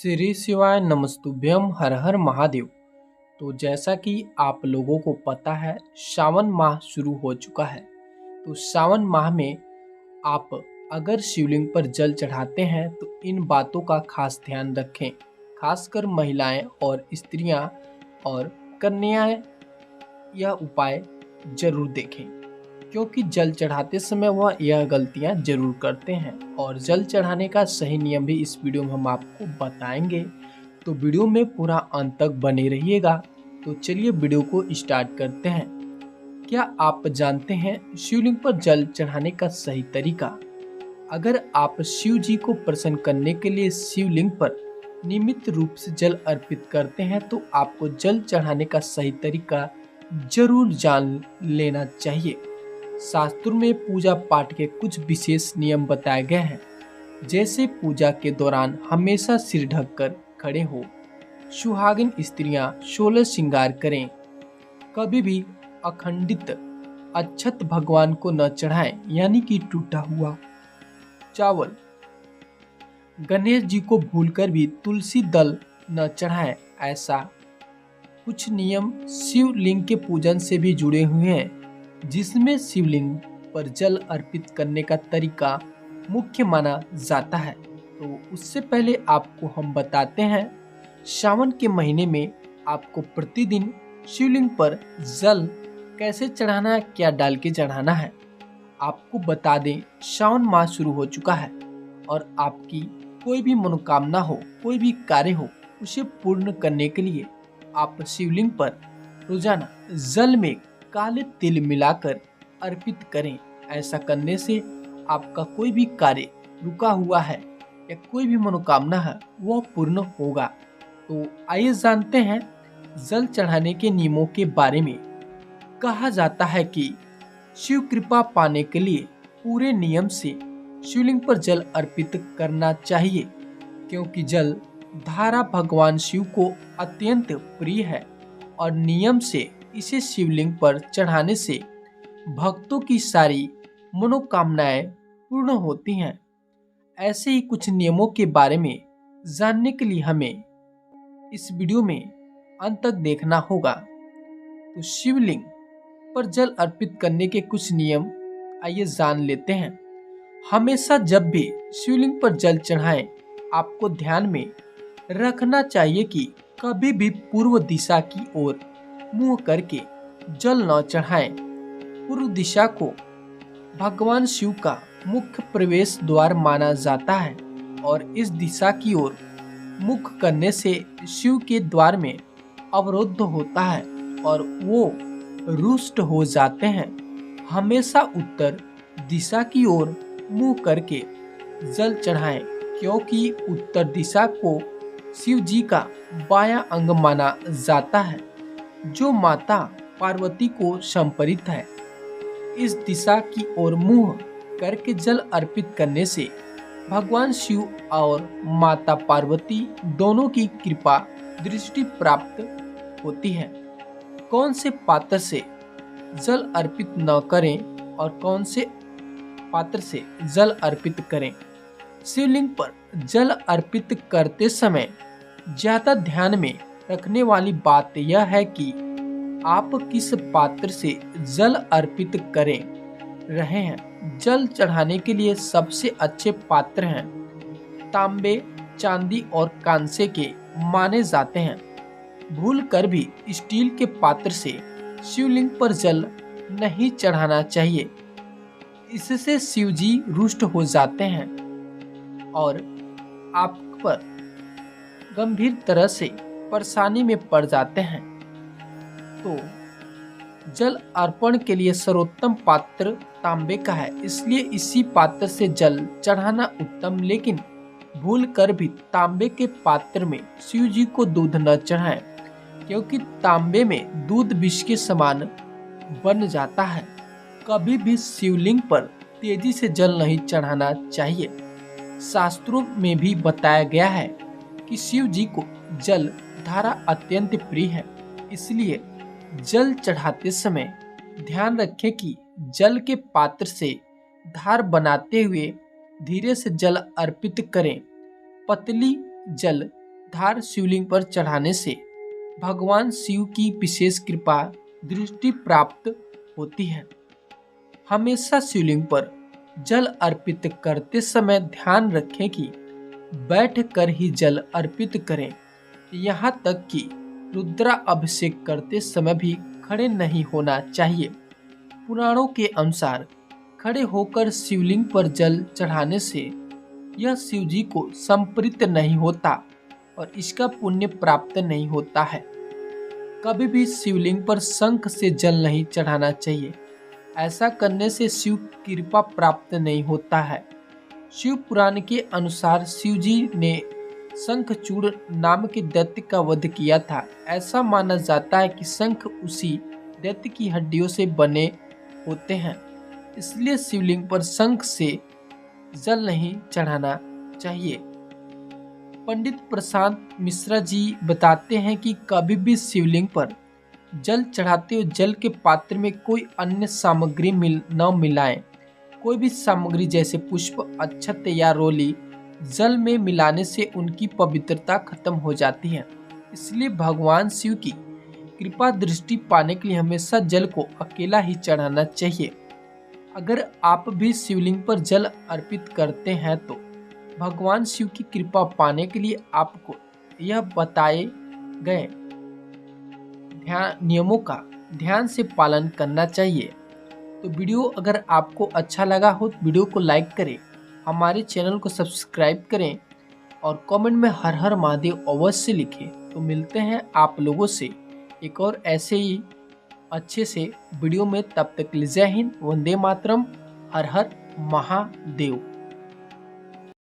श्री शिवाय नमस्तुभ्यम हर हर महादेव। तो जैसा कि आप लोगों को पता है, सावन माह शुरू हो चुका है। तो सावन माह में आप अगर शिवलिंग पर जल चढ़ाते हैं तो इन बातों का खास ध्यान रखें। खासकर महिलाएं और स्त्रियां और कन्याएं यह उपाय जरूर देखें, क्योंकि जल चढ़ाते समय वह यह गलतियां जरूर करते हैं। और जल चढ़ाने का सही नियम भी इस वीडियो में हम आपको बताएंगे, तो वीडियो में पूरा अंत तक बने रहिएगा। तो चलिए वीडियो को स्टार्ट करते हैं। क्या आप जानते हैं शिवलिंग पर जल चढ़ाने का सही तरीका? अगर आप शिव जी को प्रसन्न करने के लिए शिवलिंग पर नियमित रूप से जल अर्पित करते हैं तो आपको जल चढ़ाने का सही तरीका जरूर जान लेना चाहिए। शास्त्रों में पूजा पाठ के कुछ विशेष नियम बताए गए हैं, जैसे पूजा के दौरान हमेशा सिर ढककर खड़े हो, सुहागिन स्त्रियां 16 श्रृंगार करें, कभी भी अखंडित अक्षत भगवान को न चढ़ाएं, यानी कि टूटा हुआ चावल, गणेश जी को भूलकर भी तुलसी दल न चढ़ाएं। ऐसा कुछ नियम शिवलिंग के पूजन से भी जुड़े हुए हैं, जिसमें शिवलिंग पर जल अर्पित करने का तरीका मुख्य माना जाता है। तो उससे पहले आपको हम बताते हैं, सावन के महीने में आपको प्रतिदिन शिवलिंग पर जल कैसे चढ़ाना है, क्या डाल के चढ़ाना है। आपको बता दें, सावन माह शुरू हो चुका है और आपकी कोई भी मनोकामना हो, कोई भी कार्य हो, उसे पूर्ण करने के लिए आप शिवलिंग पर रोजाना जल में काले तिल मिलाकर अर्पित करें। ऐसा करने से आपका कोई भी कार्य रुका हुआ है या कोई भी मनोकामना है वह पूर्ण होगा। तो आइए जानते हैं जल चढ़ाने के नियमों के बारे में। कहा जाता है कि शिव कृपा पाने के लिए पूरे नियम से शिवलिंग पर जल अर्पित करना चाहिए, क्योंकि जल धारा भगवान शिव को अत्यंत प्रिय है और नियम से इसे शिवलिंग पर चढ़ाने से भक्तों की सारी मनोकामनाएं पूर्ण होती हैं। ऐसे ही कुछ नियमों के बारे में जानने के लिए हमें इस वीडियो में अंत तक देखना होगा। तो शिवलिंग पर जल अर्पित करने के कुछ नियम आइए जान लेते हैं। हमेशा जब भी शिवलिंग पर जल चढ़ाएं, आपको ध्यान में रखना चाहिए कि कभी भी पूर्व दिशा की ओर मुंह करके जल न चढ़ाएं। पूर्व दिशा को भगवान शिव का मुख्य प्रवेश द्वार माना जाता है और इस दिशा की ओर मुख करने से शिव के द्वार में अवरोध होता है और वो रुष्ट हो जाते हैं। हमेशा उत्तर दिशा की ओर मुंह करके जल चढ़ाएं, क्योंकि उत्तर दिशा को शिव जी का बायां अंग माना जाता है, जो माता पार्वती को समर्पित है। इस दिशा की ओर मुंह करके जल अर्पित करने से भगवान शिव और माता पार्वती दोनों की कृपा दृष्टि प्राप्त होती है। कौन से पात्र से जल अर्पित न करें और कौन से पात्र से जल अर्पित करें। शिवलिंग पर जल अर्पित करते समय ज्यादा ध्यान में रखने वाली बात यह है कि आप किस पात्र से जल अर्पित करें रहे हैं। जल चढ़ाने के लिए सबसे अच्छे पात्र हैं तांबे, चांदी और कांसे के माने जाते हैं। भूल कर भी स्टील के पात्र से शिवलिंग पर जल नहीं चढ़ाना चाहिए। इससे शिव जी रुष्ट हो जाते हैं और आप पर गंभीर तरह से परेशानी में पड़ जाते हैं। तो जल अर्पण के लिए सर्वोत्तम पात्र तांबे का है, इसलिए इसी पात्र से जल चढ़ाना उत्तम। लेकिन भूल कर भी तांबे के पात्र में शिव जी को दूध न चढ़ाएं, क्योंकि तांबे में दूध विष के समान बन जाता है। कभी भी शिवलिंग पर तेजी से जल नहीं चढ़ाना चाहिए। शास्त्रों में भी बताया गया है कि शिव जी को जल धारा अत्यंत प्रिय है, इसलिए जल चढ़ाते समय ध्यान रखें कि जल के पात्र से धार बनाते हुए धीरे से जल अर्पित करें। पतली जल उद्धार शिवलिंग पर चढ़ाने से भगवान शिव की विशेष कृपा दृष्टि प्राप्त होती है। हमेशा शिवलिंग पर जल अर्पित करते समय ध्यान रखें कि बैठ कर ही जल अर्पित करें। यहाँ तक कि रुद्रा अभिषेक करते समय भी खड़े नहीं होना चाहिए। पुराणों के अनुसार खड़े होकर शिवलिंग पर जल चढ़ाने से यह शिव जी को संप्रीत नहीं होता और इसका पुण्य प्राप्त नहीं होता है। कभी भी शिवलिंग पर शंख से जल नहीं चढ़ाना चाहिए। ऐसा करने से शिव कृपा प्राप्त नहीं होता है। शिव पुराण के अनुसार शिव जी ने शंखचूड़ नाम के दैत्य का वध किया था। ऐसा माना जाता है कि शंख उसी दैत्य की हड्डियों से बने होते हैं, इसलिए शिवलिंग पर शंख से जल नहीं चढ़ाना चाहिए। पंडित प्रशांत मिश्रा जी बताते हैं कि कभी भी शिवलिंग पर जल चढ़ाते हुए जल के पात्र में कोई अन्य सामग्री न मिलाएं। कोई भी सामग्री जैसे पुष्प, अक्षत या रोली जल में मिलाने से उनकी पवित्रता खत्म हो जाती है। इसलिए भगवान शिव की कृपा दृष्टि पाने के लिए हमेशा जल को अकेला ही चढ़ाना चाहिए। अगर आप भी शिवलिंग पर जल अर्पित करते हैं तो भगवान शिव की कृपा पाने के लिए आपको यह बताए गए नियमों का ध्यान से पालन करना चाहिए। तो वीडियो अगर आपको अच्छा लगा हो तो वीडियो को लाइक करें, हमारे चैनल को सब्सक्राइब करें और कमेंट में हर हर महादेव अवश्य लिखें। तो मिलते हैं आप लोगों से एक और ऐसे ही अच्छे से वीडियो में। तब तक जय हिंद, वंदे मातरम, हर हर महादेव।